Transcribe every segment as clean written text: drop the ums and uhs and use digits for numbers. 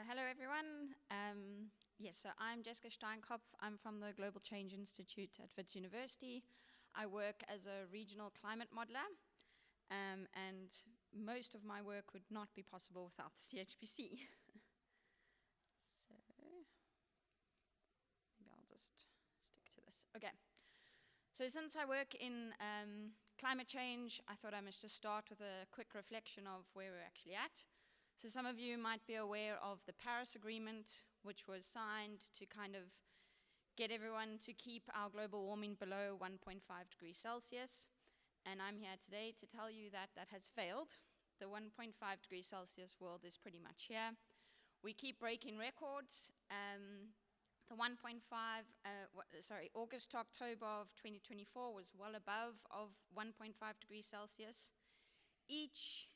Hello, everyone. Yes, so I'm Jessica Steinkopf. I'm from the Global Change Institute at Wits University. I work as a regional climate modeler, and most of my work would not be possible without the CHPC. So maybe I'll just stick to this. Okay. So since I work in climate change, I thought I must just start with a quick reflection of where we're actually at. So some of you might be aware of the Paris Agreement, which was signed to kind of get everyone to keep our global warming below 1.5 degrees Celsius. And I'm here today to tell you that that has failed. The 1.5 degrees Celsius world is pretty much here. We keep breaking records. The August to October of 2024 was well above of 1.5 degrees Celsius. Each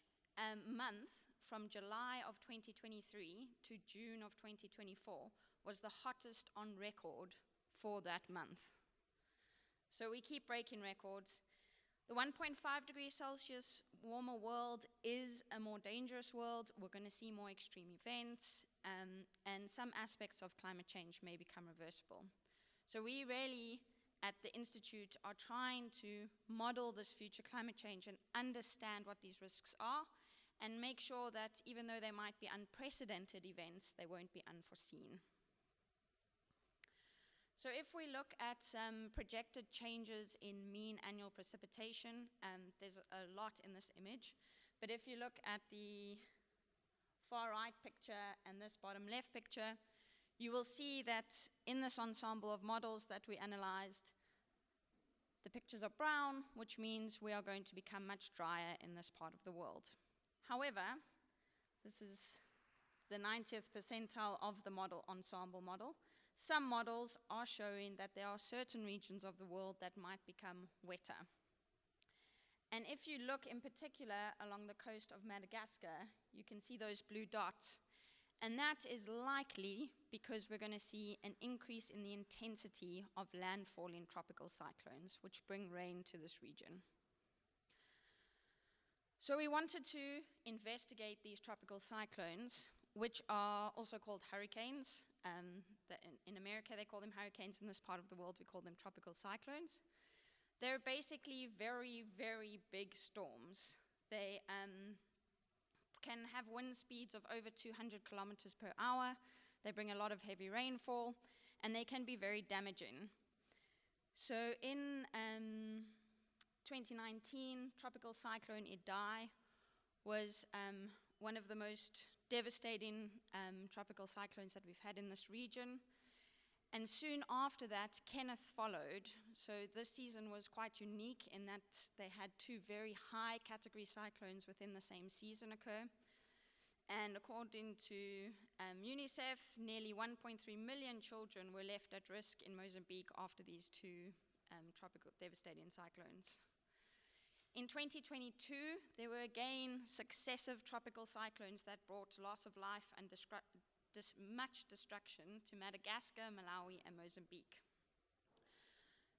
month from July of 2023 to June of 2024 was the hottest on record for that month. So we keep breaking records. The 1.5 degrees Celsius warmer world is a more dangerous world. We're going to see more extreme events, and some aspects of climate change may become reversible. So we really, at the Institute, are trying to model this future climate change and understand what these risks are, and make sure that even though they might be unprecedented events, they won't be unforeseen. So if we look at some projected changes in mean annual precipitation, there's a lot in this image, but if you look at the far right picture and this bottom left picture, you will see that in this ensemble of models that we analyzed, the pictures are brown, which means we are going to become much drier in this part of the world. However, this is the 90th percentile of the model ensemble model. Some models are showing that there are certain regions of the world that might become wetter. And if you look in particular along the coast of Madagascar, you can see those blue dots. And that is likely because we're going to see an increase in the intensity of landfalling tropical cyclones, which bring rain to this region. So we wanted to investigate these tropical cyclones, which are also called hurricanes. In America, they call them hurricanes. In this part of the world, we call them tropical cyclones. They're basically very, very big storms. They can have wind speeds of over 200 kilometers per hour. They bring a lot of heavy rainfall, and they can be very damaging. So in 2019, Tropical Cyclone Idai was one of the most devastating tropical cyclones that we've had in this region. And soon after that, Kenneth followed. So this season was quite unique in that they had two very high category cyclones within the same season occur. And according to UNICEF, nearly 1.3 million children were left at risk in Mozambique after these two tropical devastating cyclones. In 2022, there were again successive tropical cyclones that brought loss of life and much destruction to Madagascar, Malawi, and Mozambique.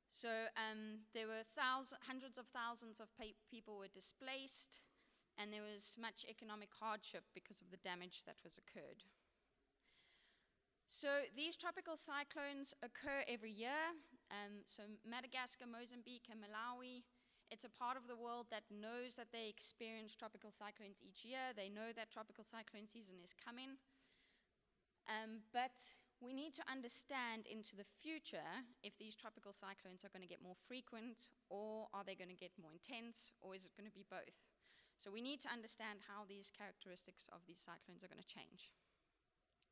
So there were hundreds of thousands of people were displaced, and there was much economic hardship because of the damage that was occurred. So these tropical cyclones occur every year. So Madagascar, Mozambique, and Malawi, it's a part of the world that knows that they experience tropical cyclones each year. They know that tropical cyclone season is coming. But we need to understand into the future if these tropical cyclones are going to get more frequent, or are they going to get more intense, or is it going to be both? So we need to understand how these characteristics of these cyclones are going to change.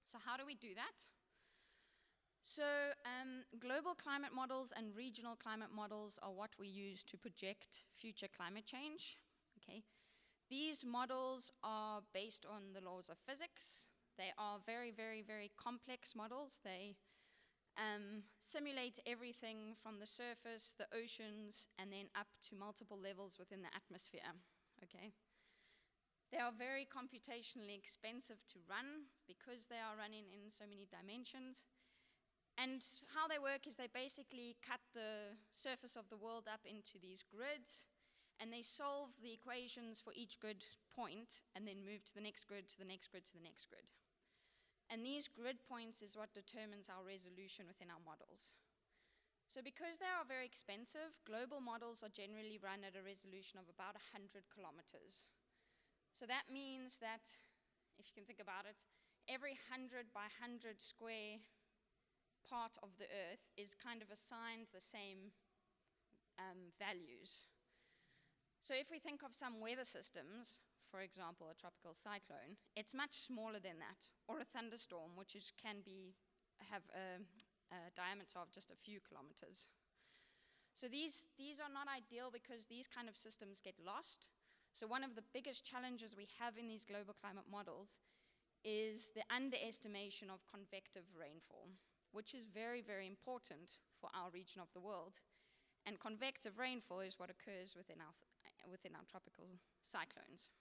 So how do we do that? So global climate models and regional climate models are what we use to project future climate change. Okay. These models are based on the laws of physics. They are very, very, very complex models. They simulate everything from the surface, the oceans, and then up to multiple levels within the atmosphere. Okay. They are very computationally expensive to run because they are running in so many dimensions. And how they work is they basically cut the surface of the world up into these grids, and they solve the equations for each grid point, and then move to the next grid, to the next grid, to the next grid. And these grid points is what determines our resolution within our models. So because they are very expensive, global models are generally run at a resolution of about 100 kilometers. So that means that, if you can think about it, every 100 by 100 square part of the Earth is kind of assigned the same values. So if we think of some weather systems, for example, a tropical cyclone, it's much smaller than that, or a thunderstorm, which can have a diameter of just a few kilometers. So these are not ideal because these kind of systems get lost. So one of the biggest challenges we have in these global climate models is the underestimation of convective rainfall, which is very, very important for our region of the world. And convective rainfall is what occurs within our tropical cyclones.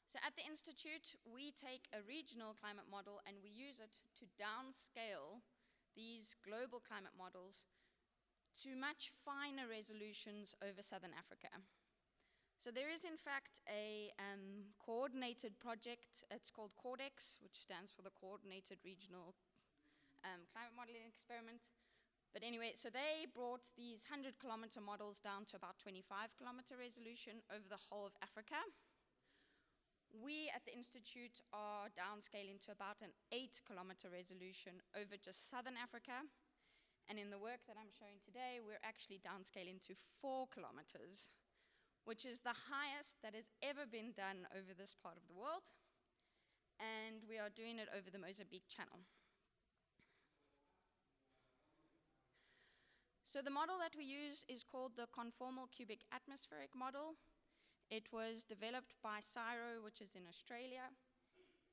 So at the Institute, we take a regional climate model and we use it to downscale these global climate models to much finer resolutions over southern Africa. So there is, in fact, a coordinated project. It's called CORDEX, which stands for the Coordinated Regional Climate Modeling Experiment. But anyway, so they brought these 100-kilometer models down to about 25-kilometer resolution over the whole of Africa. We at the Institute are downscaling to about an 8-kilometer resolution over just southern Africa. And in the work that I'm showing today, we're actually downscaling to 4 kilometers, which is the highest that has ever been done over this part of the world. And we are doing it over the Mozambique Channel. So the model that we use is called the conformal cubic atmospheric model. It was developed by CSIRO, which is in Australia.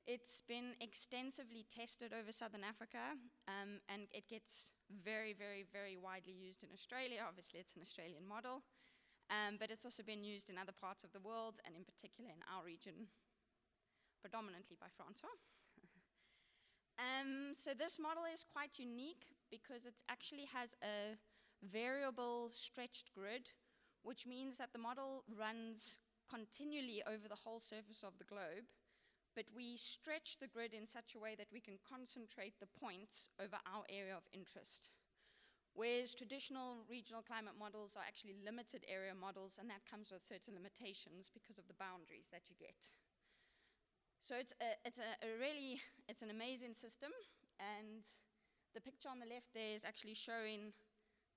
It's been extensively tested over southern Africa, and it gets very, very, very widely used in Australia. Obviously, it's an Australian model, but it's also been used in other parts of the world, and in particular in our region, predominantly by Francois. So this model is quite unique because it actually has a variable stretched grid, which means that the model runs continually over the whole surface of the globe, but we stretch the grid in such a way that we can concentrate the points over our area of interest. Whereas traditional regional climate models are actually limited area models, and that comes with certain limitations because of the boundaries that you get. So it's an amazing system, and the picture on the left there is actually showing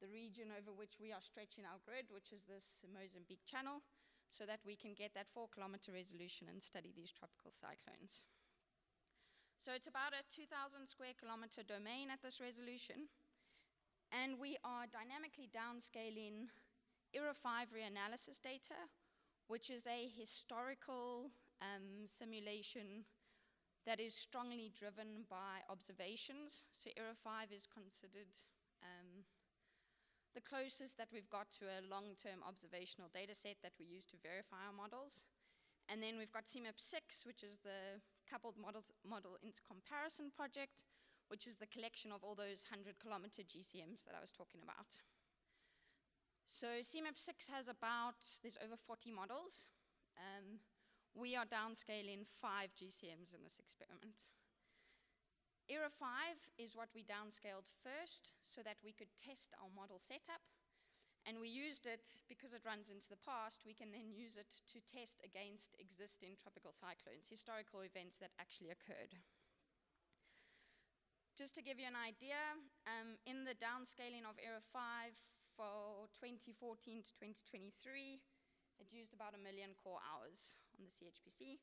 the region over which we are stretching our grid, which is this Mozambique Channel, so that we can get that 4-kilometer resolution and study these tropical cyclones. So it's about a 2,000 square kilometer domain at this resolution, and we are dynamically downscaling ERA 5 reanalysis data, which is a historical simulation that is strongly driven by observations. So ERA 5 is considered the closest that we've got to a long-term observational data set that we use to verify our models. And then we've got CMIP6, which is the coupled model into comparison project, which is the collection of all those 100-kilometer GCMs that I was talking about. So CMIP6 has there's over 40 models. We are downscaling 5 GCMs in this experiment. ERA 5 is what we downscaled first so that we could test our model setup. And we used it, because it runs into the past, we can then use it to test against existing tropical cyclones, historical events that actually occurred. Just to give you an idea, in the downscaling of ERA 5 for 2014 to 2023, it used about 1 million core hours on the CHPC.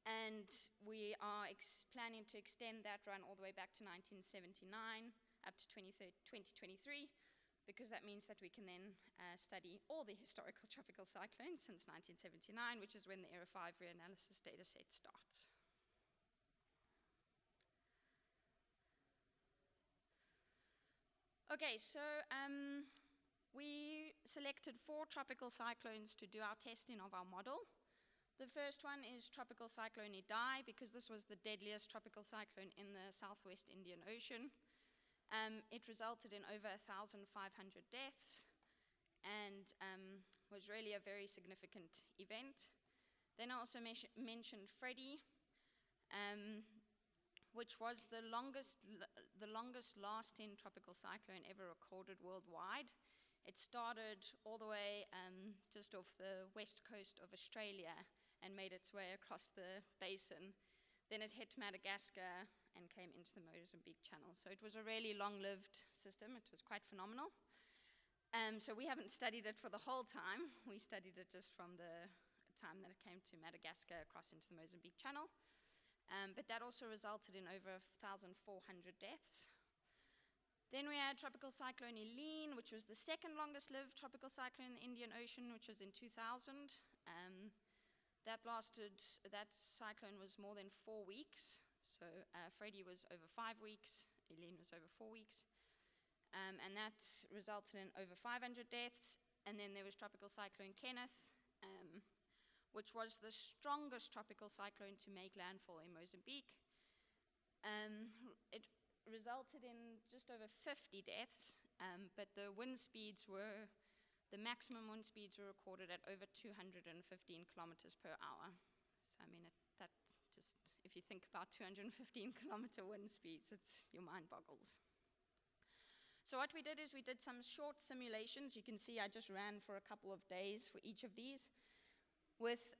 And we are planning to extend that run all the way back to 1979 up to 2023, because that means that we can then study all the historical tropical cyclones since 1979, which is when the ERA 5 reanalysis data set starts. Okay, so we selected 4 tropical cyclones to do our testing of our model. The first one is Tropical Cyclone Idai, because this was the deadliest tropical cyclone in the Southwest Indian Ocean. It resulted in over 1,500 deaths and was really a very significant event. Then I also mentioned Freddy, which was the longest lasting tropical cyclone ever recorded worldwide. It started all the way just off the west coast of Australia and made its way across the basin. Then it hit Madagascar and came into the Mozambique Channel. So it was a really long-lived system. It was quite phenomenal. So we haven't studied it for the whole time. We studied it just from the time that it came to Madagascar across into the Mozambique Channel. But that also resulted in over 1,400 deaths. Then we had Tropical Cyclone Eileen, which was the second longest lived tropical cyclone in the Indian Ocean, which was in 2000. That cyclone was more than 4 weeks. So Freddie was over 5 weeks, Eileen was over 4 weeks. And that resulted in over 500 deaths. And then there was Tropical Cyclone Kenneth, which was the strongest tropical cyclone to make landfall in Mozambique. It resulted in just over 50 deaths, but the maximum wind speeds were recorded at over 215 kilometers per hour. So I mean, if you think about 215 kilometer wind speeds, your mind boggles. So what we did is we did some short simulations. You can see I just ran for a couple of days for each of these with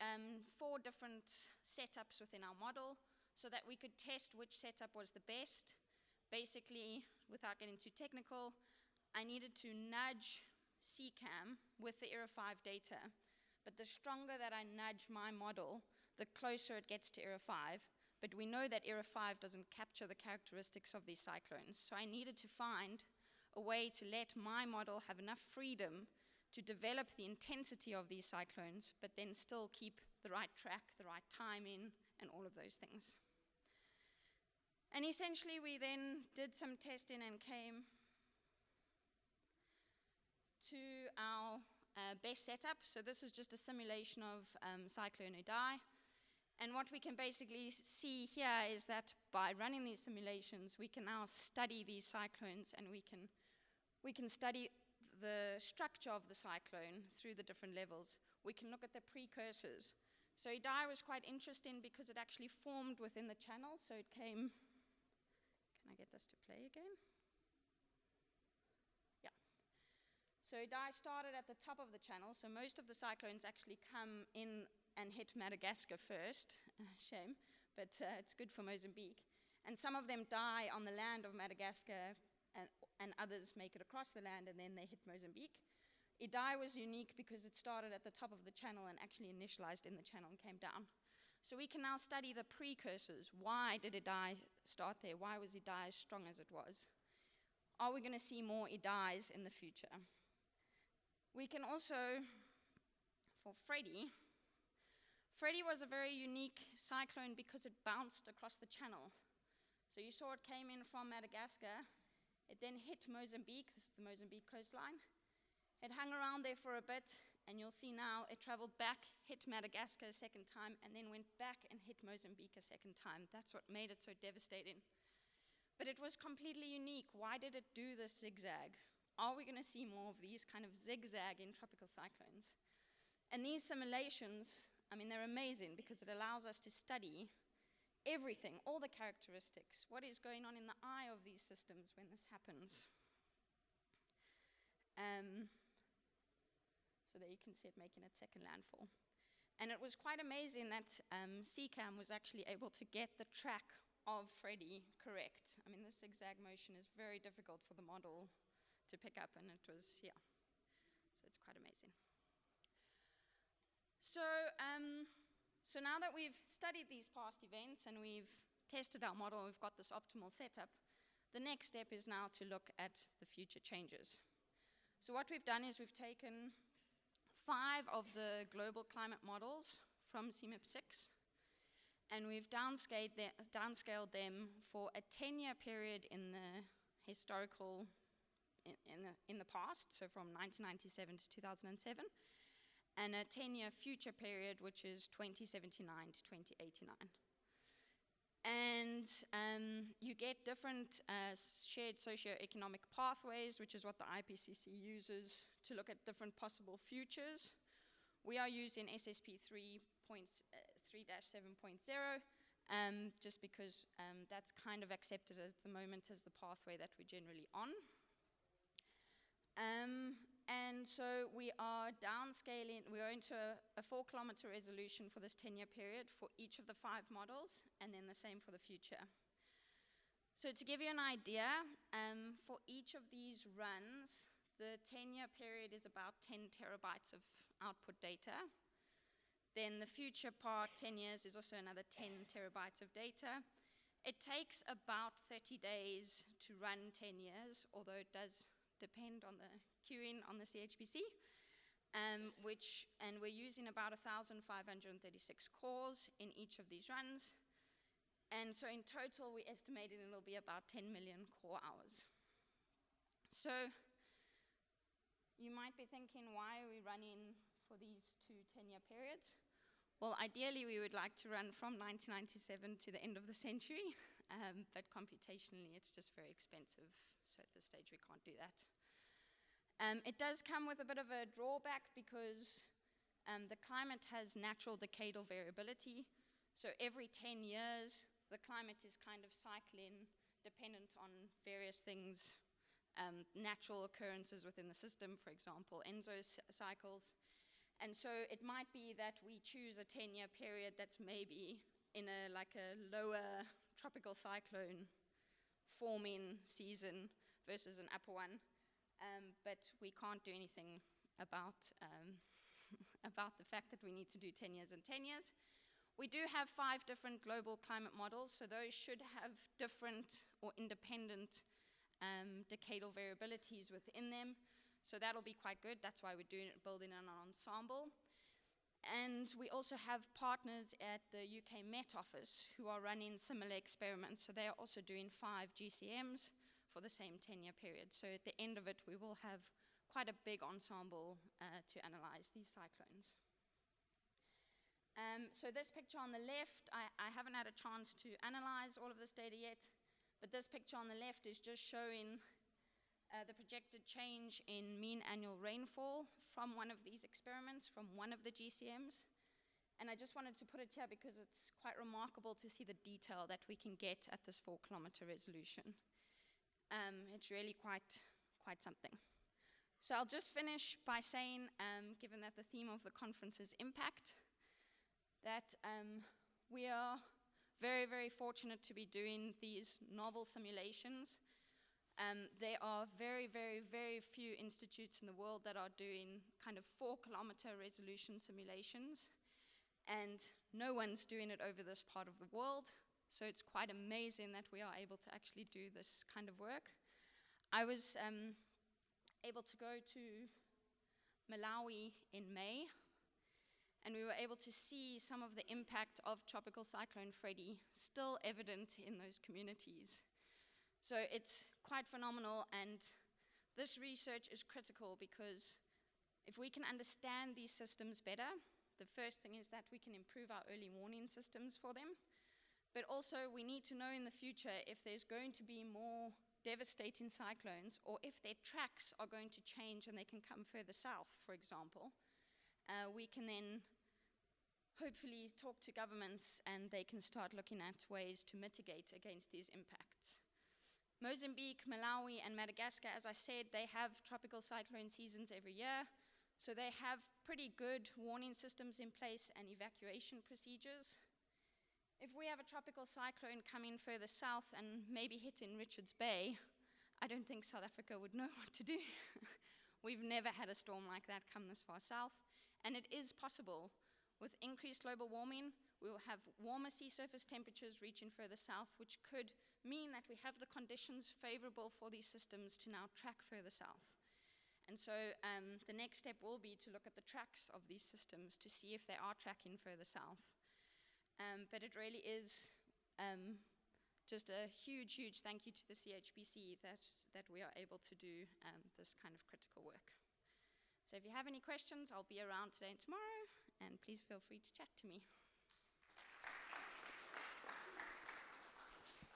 4 different setups within our model so that we could test which setup was the best. Basically, without getting too technical, I needed to nudge CCAM with the ERA 5 data. But the stronger that I nudge my model, the closer it gets to ERA 5. But we know that ERA 5 doesn't capture the characteristics of these cyclones. So I needed to find a way to let my model have enough freedom to develop the intensity of these cyclones, but then still keep the right track, the right timing, and all of those things. And essentially, we then did some testing and came to our best setup. So this is just a simulation of Cyclone Idai. And what we can basically see here is that by running these simulations, we can now study these cyclones, and we can study the structure of the cyclone through the different levels. We can look at the precursors. So Idai was quite interesting because it actually formed within the channel. So it came, can I get this to play again? Yeah. So Idai started at the top of the channel. So most of the cyclones actually come in and hit Madagascar first. Shame, but it's good for Mozambique. And some of them die on the land of Madagascar, and others make it across the land, and then they hit Mozambique. Idai was unique because it started at the top of the channel and actually initialized in the channel and came down. So we can now study the precursors. Why did Idai start there? Why was Idai as strong as it was? Are we going to see more Idais in the future? We can also, for Freddie was a very unique cyclone because it bounced across the channel. So you saw it came in from Madagascar. It then hit Mozambique. This is the Mozambique coastline. It hung around there for a bit, and you'll see now it traveled back, hit Madagascar a second time, and then went back and hit Mozambique a second time. That's what made it so devastating. But it was completely unique. Why did it do this zigzag? Are we going to see more of these kind of zigzagging tropical cyclones? And these simulations, I mean, they're amazing because it allows us to study everything, all the characteristics, what is going on in the eye of these systems when this happens. So there you can see it making its second landfall. And it was quite amazing that CCAM was actually able to get the track of Freddie correct. I mean, this zigzag motion is very difficult for the model to pick up, and it was, yeah. So it's quite amazing. So now that we've studied these past events and we've tested our model, we've got this optimal setup, the next step is now to look at the future changes. So what we've done is we've taken 5 of the global climate models from CMIP6, and we've downscaled them for a 10-year period in the historical, in the past, so from 1997 to 2007, and a 10-year future period, which is 2079 to 2089. And you get different shared socioeconomic pathways, which is what the IPCC uses to look at different possible futures. We are using SSP 3.7.0, just because that's kind of accepted at the moment as the pathway that we're generally on. And so we are downscaling, we're going to a 4-kilometer resolution for this 10-year period for each of the 5 models, and then the same for the future. So to give you an idea, for each of these runs, the 10-year period is about 10 terabytes of output data. Then the future part, 10 years, is also another 10 terabytes of data. It takes about 30 days to run 10 years, although it does depend on the queuing on the CHPC, and we're using about 1,536 cores in each of these runs. And so in total, we estimated it'll be about 10 million core hours. So you might be thinking, why are we running for these 2 10-year periods? Well, ideally, we would like to run from 1997 to the end of the century, but computationally, it's just very expensive. So at this stage, we can't do that. It does come with a bit of a drawback because the climate has natural decadal variability. So every 10 years, the climate is kind of cycling dependent on various things, natural occurrences within the system, for example, cycles. And so it might be that we choose a 10-year period that's maybe in a lower tropical cyclone forming season versus an upper one. But we can't do anything about the fact that we need to do 10 years and 10 years. We do have 5 different global climate models, so those should have different or independent decadal variabilities within them. So that'll be quite good. That's why we're building an ensemble. And we also have partners at the UK Met Office who are running similar experiments. So they are also doing 5 GCMs for the same 10-year period. So at the end of it, we will have quite a big ensemble to analyze these cyclones. So this picture on the left, I haven't had a chance to analyze all of this data yet, but this picture on the left is just showing the projected change in mean annual rainfall from one of these experiments, from one of the GCMs. And I just wanted to put it here because it's quite remarkable to see the detail that we can get at this 4-kilometer resolution. It's really quite something. So I'll just finish by saying, given that the theme of the conference is impact, that we are very, very fortunate to be doing these novel simulations. There are very, very, very few institutes in the world that are doing kind of 4-kilometer resolution simulations, and no one's doing it over this part of the world. So it's quite amazing that we are able to actually do this kind of work. I was able to go to Malawi in May, and we were able to see some of the impact of Tropical Cyclone Freddy still evident in those communities. So it's quite phenomenal, and this research is critical because if we can understand these systems better, the first thing is that we can improve our early warning systems for them. But also we need to know in the future if there's going to be more devastating cyclones or if their tracks are going to change and they can come further south, for example. We can then hopefully talk to governments and they can start looking at ways to mitigate against these impacts. Mozambique, Malawi, and Madagascar, as I said, they have tropical cyclone seasons every year. So they have pretty good warning systems in place and evacuation procedures. If we have a tropical cyclone coming further south and maybe hitting Richards Bay, I don't think South Africa would know what to do. We've never had a storm like that come this far south, and it is possible. With increased global warming, we will have warmer sea surface temperatures reaching further south, which could mean that we have the conditions favorable for these systems to now track further south. And so the next step will be to look at the tracks of these systems to see if they are tracking further south. But it really is just a huge, huge thank you to the CHPC that we are able to do this kind of critical work. So if you have any questions, I'll be around today and tomorrow, and please feel free to chat to me.